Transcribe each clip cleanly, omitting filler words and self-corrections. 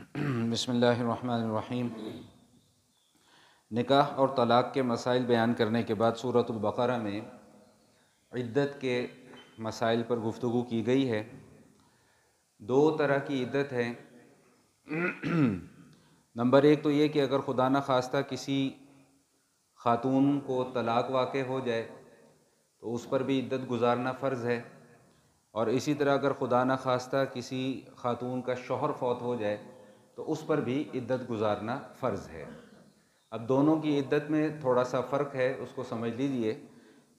بسم اللہ الرحمن الرحیم۔ نکاح اور طلاق کے مسائل بیان کرنے کے بعد سورۃ البقرہ میں عدت کے مسائل پر گفتگو کی گئی ہے۔ دو طرح کی عدت ہے۔ نمبر ایک تو یہ کہ اگر خدا نخواستہ کسی خاتون کو طلاق واقع ہو جائے تو اس پر بھی عدت گزارنا فرض ہے، اور اسی طرح اگر خدا نخواستہ کسی خاتون کا شوہر فوت ہو جائے تو اس پر بھی عدت گزارنا فرض ہے۔ اب دونوں کی عدت میں تھوڑا سا فرق ہے، اس کو سمجھ لیجئے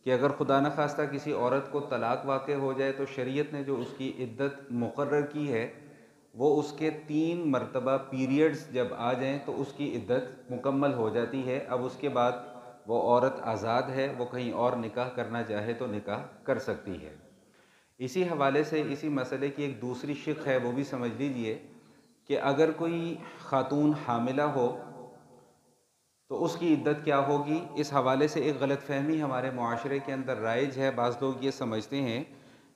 کہ اگر خدا نخواستہ کسی عورت کو طلاق واقع ہو جائے تو شریعت نے جو اس کی عدت مقرر کی ہے وہ اس کے 3 مرتبہ پیریڈز جب آ جائیں تو اس کی عدت مکمل ہو جاتی ہے۔ اب اس کے بعد وہ عورت آزاد ہے، وہ کہیں اور نکاح کرنا چاہے تو نکاح کر سکتی ہے۔ اسی حوالے سے اسی مسئلے کی ایک دوسری شق ہے، وہ بھی سمجھ لیجئے کہ اگر کوئی خاتون حاملہ ہو تو اس کی عدت کیا ہوگی۔ اس حوالے سے ایک غلط فہمی ہمارے معاشرے کے اندر رائج ہے۔ بعض لوگ یہ سمجھتے ہیں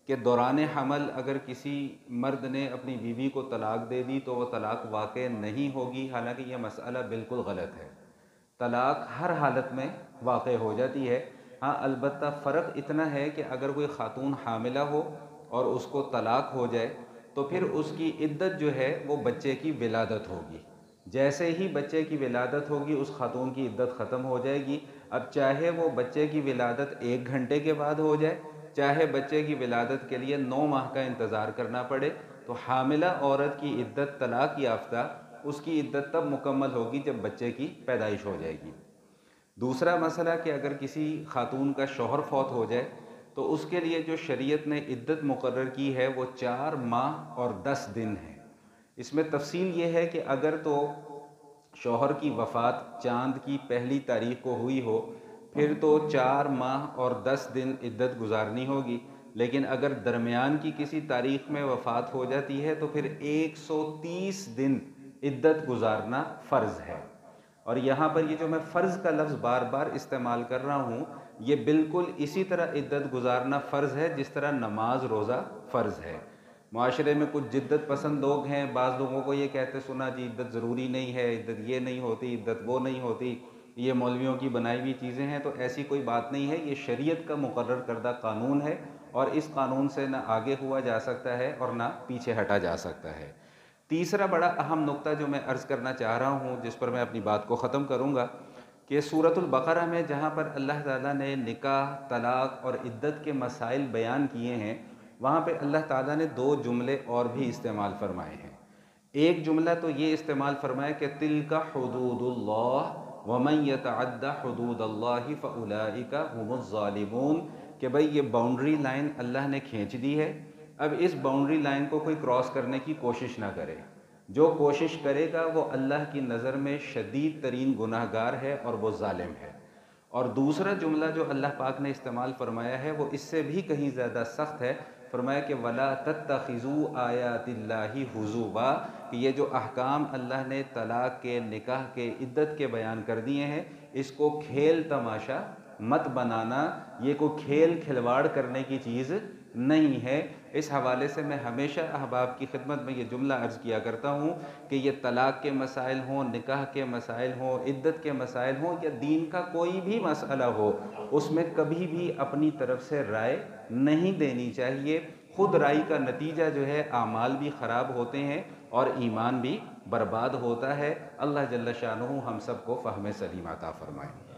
کہ دوران حمل اگر کسی مرد نے اپنی بیوی کو طلاق دے دی تو وہ طلاق واقع نہیں ہوگی، حالانکہ یہ مسئلہ بالکل غلط ہے۔ طلاق ہر حالت میں واقع ہو جاتی ہے۔ ہاں البتہ فرق اتنا ہے کہ اگر کوئی خاتون حاملہ ہو اور اس کو طلاق ہو جائے تو پھر اس کی عدت جو ہے وہ بچے کی ولادت ہوگی۔ جیسے ہی بچے کی ولادت ہوگی اس خاتون کی عدت ختم ہو جائے گی۔ اب چاہے وہ بچے کی ولادت 1 گھنٹے کے بعد ہو جائے، چاہے بچے کی ولادت کے لیے 9 ماہ کا انتظار کرنا پڑے، تو حاملہ عورت کی عدت طلاق یافتہ اس کی عدت تب مکمل ہوگی جب بچے کی پیدائش ہو جائے گی۔ دوسرا مسئلہ کہ اگر کسی خاتون کا شوہر فوت ہو جائے تو اس کے لیے جو شریعت نے عدت مقرر کی ہے وہ 4 ماہ اور 10 دن ہے۔ اس میں تفصیل یہ ہے کہ اگر تو شوہر کی وفات چاند کی پہلی تاریخ کو ہوئی ہو پھر تو 4 ماہ اور 10 دن عدت گزارنی ہوگی، لیکن اگر درمیان کی کسی تاریخ میں وفات ہو جاتی ہے تو پھر 130 دن عدت گزارنا فرض ہے۔ اور یہاں پر یہ جو میں فرض کا لفظ بار بار استعمال کر رہا ہوں، یہ بالکل اسی طرح عدت گزارنا فرض ہے جس طرح نماز روزہ فرض ہے۔ معاشرے میں کچھ جدت پسند لوگ ہیں، بعض لوگوں کو یہ کہتے سنا جی عدت ضروری نہیں ہے، عدت یہ نہیں ہوتی، عدت وہ نہیں ہوتی، یہ مولویوں کی بنائی ہوئی چیزیں ہیں۔ تو ایسی کوئی بات نہیں ہے، یہ شریعت کا مقرر کردہ قانون ہے اور اس قانون سے نہ آگے ہوا جا سکتا ہے اور نہ پیچھے ہٹا جا سکتا ہے۔ تیسرا بڑا اہم نقطہ جو میں عرض کرنا چاہ رہا ہوں، جس پر میں اپنی بات کو ختم کروں گا، کہ سورۃ البقرہ میں جہاں پر اللہ تعالیٰ نے نکاح، طلاق اور عدت کے مسائل بیان کیے ہیں، وہاں پہ اللہ تعالیٰ نے 2 جملے اور بھی استعمال فرمائے ہیں۔ ایک جملہ تو یہ استعمال فرمایا کہ تلک حدود اللہ ومن یتعد حدود اللہ فاولئک هم الظالمون، کہ بھئی یہ باؤنڈری لائن اللہ نے کھینچ دی ہے، اب اس باؤنڈری لائن کو کوئی کراس کرنے کی کوشش نہ کرے۔ جو کوشش کرے گا وہ اللہ کی نظر میں شدید ترین گناہ گار ہے اور وہ ظالم ہے۔ اور دوسرا جملہ جو اللہ پاک نے استعمال فرمایا ہے وہ اس سے بھی کہیں زیادہ سخت ہے، فرمایا کہ وَلَا تَتَّخِذُوا آیَاتِ اللَّهِ هُزُوًا، کہ یہ جو احکام اللہ نے طلاق کے، نکاح کے، عدت کے بیان کر دیے ہیں، اس کو کھیل تماشا مت بنانا، یہ کوئی کھیل کھلواڑ کرنے کی چیز نہیں ہے۔ اس حوالے سے میں ہمیشہ احباب کی خدمت میں یہ جملہ عرض کیا کرتا ہوں کہ یہ طلاق کے مسائل ہوں، نکاح کے مسائل ہوں، عدت کے مسائل ہوں یا دین کا کوئی بھی مسئلہ ہو، اس میں کبھی بھی اپنی طرف سے رائے نہیں دینی چاہیے۔ خود رائے کا نتیجہ جو ہے اعمال بھی خراب ہوتے ہیں اور ایمان بھی برباد ہوتا ہے۔ اللہ جل شانہ ہم سب کو فہم سلیم عطا فرمائے۔